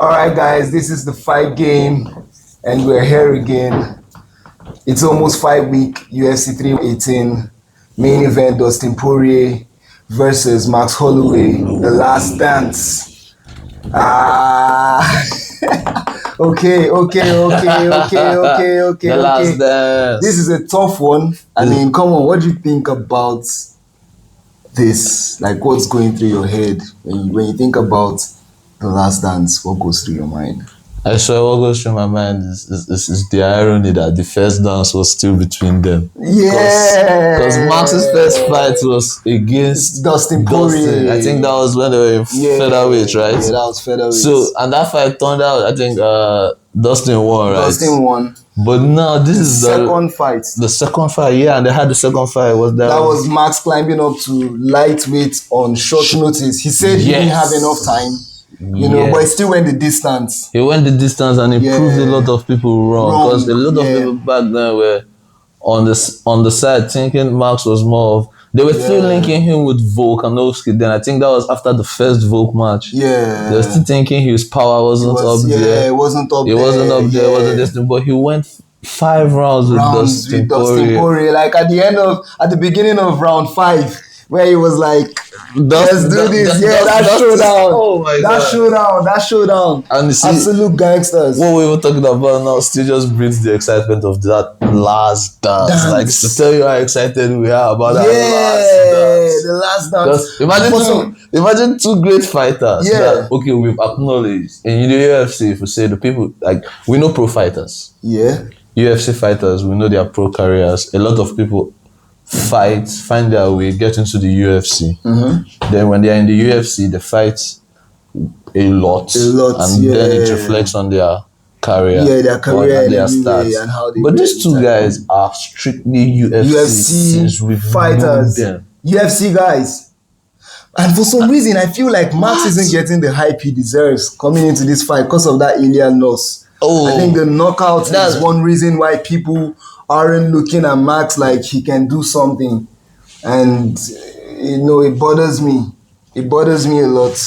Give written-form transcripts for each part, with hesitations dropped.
All right, guys, this is the fight game, and we're here again. It's almost fight week. UFC 318 main event: Dustin Poirier versus Max Holloway. The last dance. Ah. Okay. The last dance. This is a tough one. I mean, come on. What do you think about this? Like, what's going through your head when you think about the last dance? What goes through your mind? I swear what goes through my mind is the irony that the first dance was still between them. Yeah. Because Max's first fight was against Dustin Poirier. I think that was when they were in featherweight, right? Yeah, that was featherweight. So, and that fight turned out, I think Dustin won, right? Dustin won. But now this is second fight. The second fight, yeah, and they had the second fight. That was Max climbing up to lightweight on short notice. He said he didn't have enough time. You know, but he still went the distance. He went the distance and he proved a lot of people wrong. Because a lot of people back then were on the side thinking Max was more of... They were still linking him with Volkanovski then. I think that was after the first Volk match. Yeah. They were still thinking his power wasn't up there. Yeah, it wasn't up there. It wasn't up there. It wasn't destined. But he went 5 rounds with Dustin Poirier. Like at the beginning of round 5, where he was like, let's do this. That showdown. Oh my God. That showdown. And you see, absolute gangsters. What we were talking about now still just brings the excitement of that last dance. Like, to tell you how excited we are about that last dance. Imagine two great fighters. That, okay, we've acknowledged. In the UFC, if we say the people, like, we know pro fighters. Yeah. UFC fighters, we know their pro careers. A lot of people find their way, get into the UFC. Then when they're in the UFC, they fight a lot and then it reflects on their career. Yeah, their career and their stats. And how they but these two guys are strictly UFC since we've fighters. Known them. UFC guys. And for some reason, I feel like Max isn't getting the hype he deserves coming into this fight because of that alien loss. I think the knockout is one reason why people aren't looking at Max like he can do something. And, you know, it bothers me. It bothers me a lot.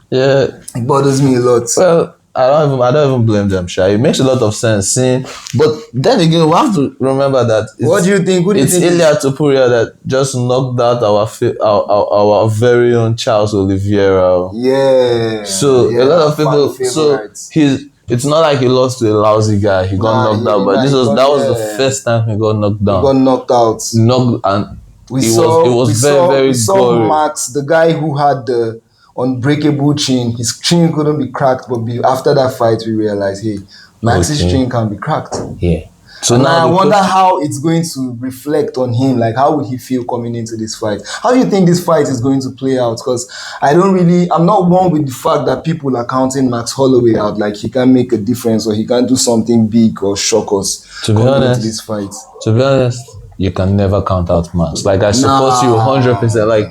Yeah. It bothers me a lot. Well, I don't even blame them, Sha. It makes a lot of sense seeing. But then again, we have to remember that. What do you think? It's Ilia Topuria that just knocked out our very own Charles Oliveira. Yeah. So a lot of people. So it's not like he lost to a lousy guy. He got knocked out, but that was the first time he got knocked down. He got knocked out. And it was very gory. Max, the guy who had the unbreakable chin. His chin couldn't be cracked, but after that fight, we realized, hey, Max's chin can be cracked. Yeah. So now I wonder how it's going to reflect on him. Like, how would he feel coming into this fight? How do you think this fight is going to play out? Because I'm not one with the fact that people are counting Max Holloway out. Like, he can make a difference or he can do something big or shock us into this fight. To be honest, you can never count out Max. Like, I support you 100%. Like,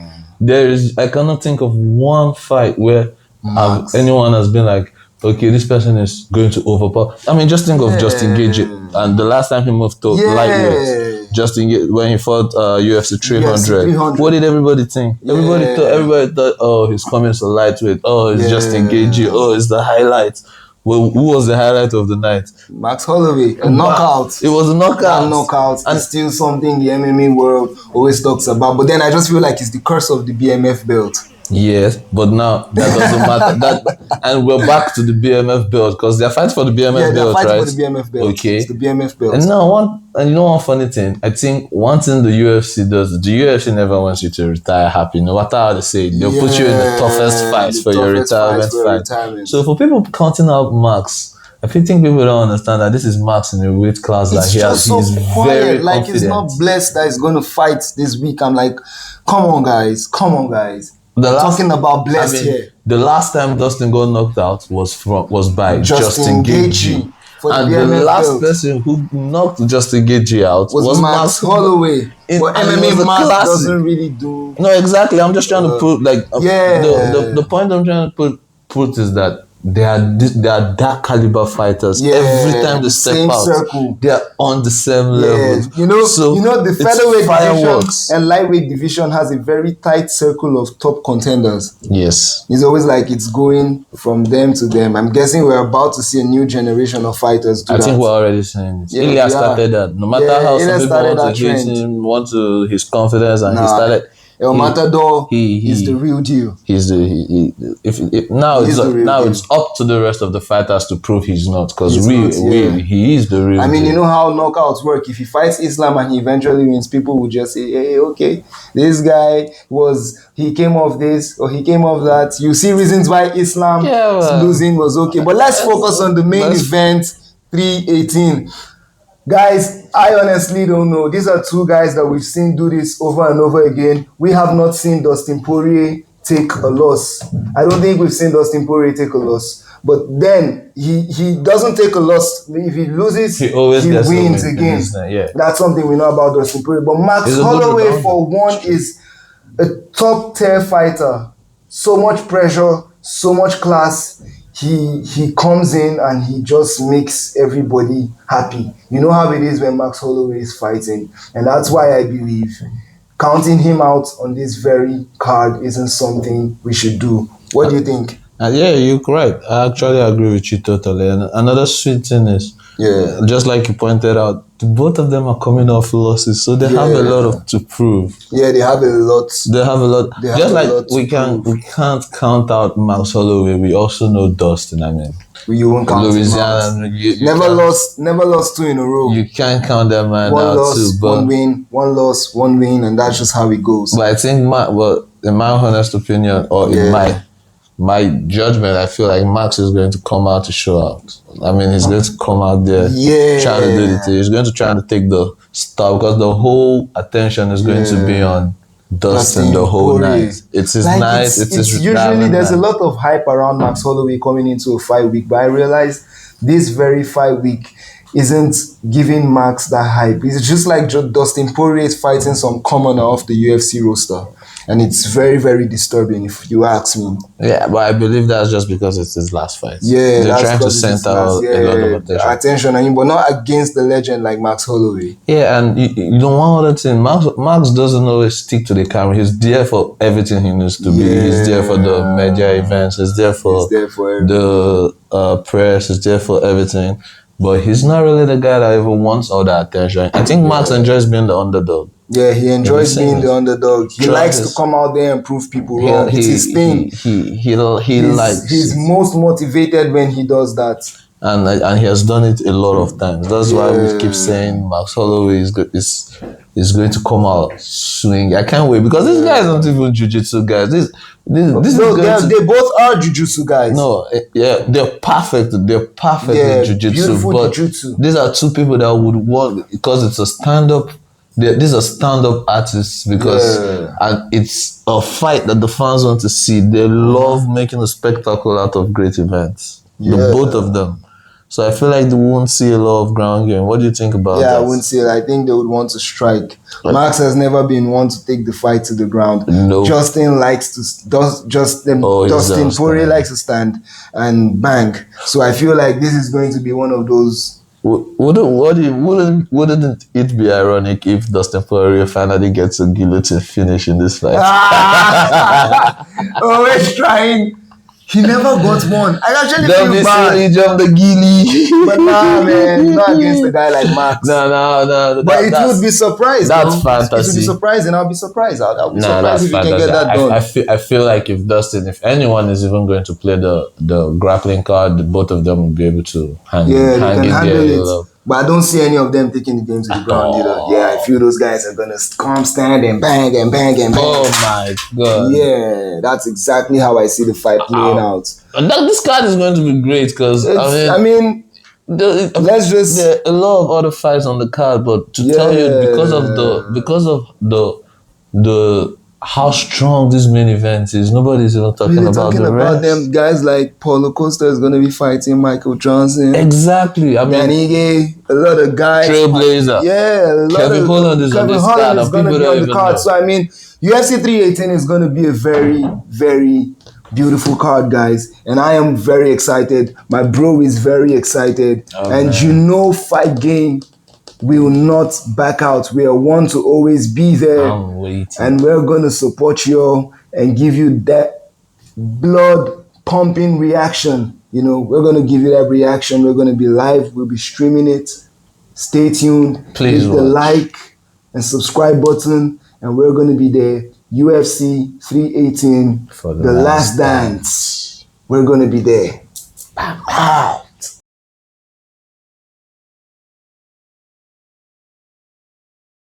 I cannot think of one fight where anyone has been like, okay, this person is going to overpower. I mean, just think of Justin Gage. And the last time he moved to lightweight, Justin Gage, when he fought UFC 300. What did everybody think? Everybody thought, oh, he's coming to lightweight. Oh, it's Justin Gage. Oh, it's the highlight. Well, who was the highlight of the night? Max Holloway, a knockout. It was a knockout. Knockout. And it's still something the MMA world always talks about. But then I just feel like it's the curse of the BMF belt. Yes, but now that doesn't matter. And we're back to the BMF belt because they're fighting for the BMF belt, right? Yeah, they're fighting for the BMF belt. Okay. It's the BMF belt. And you know one funny thing? I think one thing the UFC does, the UFC never wants you to retire happy. No matter how they say it, they'll put you in the toughest fights for your retirement fight. So for people counting out Max, I think people don't understand that this is Max in a weight class that he's very like confident. He's not blessed that he's going to fight this week. I'm like, come on guys. Talking about blessed here. The last time Dustin got knocked out was by Justin Gage. And the last person who knocked Justin Gage out was Max Holloway. But MMA Max doesn't really do. No, exactly. I'm just trying to put the point I'm trying to put is that they are that caliber fighters. Yeah, every time they step out, circle. they are on the same level. You know the featherweight division and lightweight division has a very tight circle of top contenders. Yes, it's always like it's going from them to them. I'm guessing we're about to see a new generation of fighters do I that. think we're already seeing it. Yeah, Ilya started that. No matter how some people want to hate him, want to his confidence, and he started. El Matador is the real deal. Now it's up to the rest of the fighters to prove he's not, because he is the real. I mean, deal. you know how knockouts work. If he fights Islam and he eventually wins, people will just say, "Hey, okay, this guy he came off this or he came off that." You see reasons why Islam losing was okay, but let's focus on the main event, 318. Guys, I honestly don't know. These are two guys that we've seen do this over and over again. We have not seen Dustin Poirier take a loss. I don't think we've seen Dustin Poirier take a loss. But then he doesn't take a loss. If he loses, he wins again. That's something we know about Dustin Poirier. But Max Holloway, for one, is a top tier fighter. So much pressure, so much class. He comes in and he just makes everybody happy. You know how it is when Max Holloway is fighting. And that's why I believe counting him out on this very card isn't something we should do. What do you think? Yeah, you're right. I actually agree with you totally. And another sweet thing is, just like you pointed out, both of them are coming off losses, so they have a lot to prove. Yeah, they have a lot. Just like we can't count out Max Holloway. We also know Dustin. I mean, you won't count Louisiana. Never lost two in a row. You can't count that man out too. But one loss, one win, and that's just how it goes. But I think, in my honest opinion, or in my judgment, I feel like Max is going to come out to show out. I mean, he's going to come out there trying to do it. He's going to try to take the star, because the whole attention is going to be on Dustin the whole night. It's his night. It's his usually there's a lot of hype around Max Holloway coming into a fight week, but I realized this very fight week isn't giving Max that hype. It's just like Dustin Poirier is fighting some commoner off the UFC roster. And it's very, very disturbing, if you ask me. Yeah, but I believe that's just because it's his last fight. Yeah, they're trying to center a lot of attention on him, but not against the legend like Max Holloway. Yeah, and you know, one other thing, Max doesn't always stick to the camera. He's there for everything he needs to be. He's there for the media events. He's there for the press. He's there for everything. But he's not really the guy that ever wants all that attention. I think Max enjoys being the underdog. Yeah, he enjoys being the underdog. He likes to come out there and prove people wrong. It's his thing. He's most motivated when he does that. And he has done it a lot of times. That's why we keep saying Max Holloway is going to come out swing. I can't wait, because these guys aren't even jiu-jitsu guys. They both are jiu-jitsu guys. No, they're perfect. They're perfect in jiu-jitsu. Beautiful but jiu-jitsu. These are two people that would want, because it's a stand-up. These are stand-up artists, because and it's a fight that the fans want to see. They love making a spectacle out of great events. The both of them. So I feel like they won't see a lot of ground game. What do you think about that? Yeah, I wouldn't say that. I think they would want to strike. Max has never been one to take the fight to the ground. No. Dustin Poirier likes to stand and bang. So I feel like this is going to be one of those. Wouldn't it be ironic if Dustin Poirier finally gets a guillotine finish in this fight? Always trying. He never got one. I actually feel bad. He jumped the gilly. But nah, man, not against a guy like Max. No. But it would be surprising. That's fantasy. It would be surprising. I'll be surprised. I'll be surprised if you can get that done. I feel like if anyone is even going to play the grappling card, both of them will be able to hang it. But I don't see any of them taking the game to the ground either. Yeah, I feel those guys are going to come stand and bang and bang and bang. Oh my God. Yeah, that's exactly how I see the fight playing out. And this card is going to be great, because let's just... There are a lot of other fights on the card, but to tell you, because of the how strong this main event is, nobody's even talking about the rest. Them guys like Paulo Costa is going to be fighting Michael Johnson. Exactly. I mean, Danige, a lot of guys. Trailblazer. Kevin Holland is on this card. Is going to be on the card. So I mean, UFC 318 is going to be a very, very Beautiful card, guys. And I am very excited. My bro is very excited. And man. you know, Fight Game will not back out. We are one to always be there. I'm waiting. And we're going to support you all and give you that blood pumping reaction. You know, we're going to give you that reaction. We're going to be live. We'll be streaming it. Stay tuned. Please hit the like and subscribe button. And we're going to be there. UFC 318 For the last dance. We're going to be there. Pow, pow.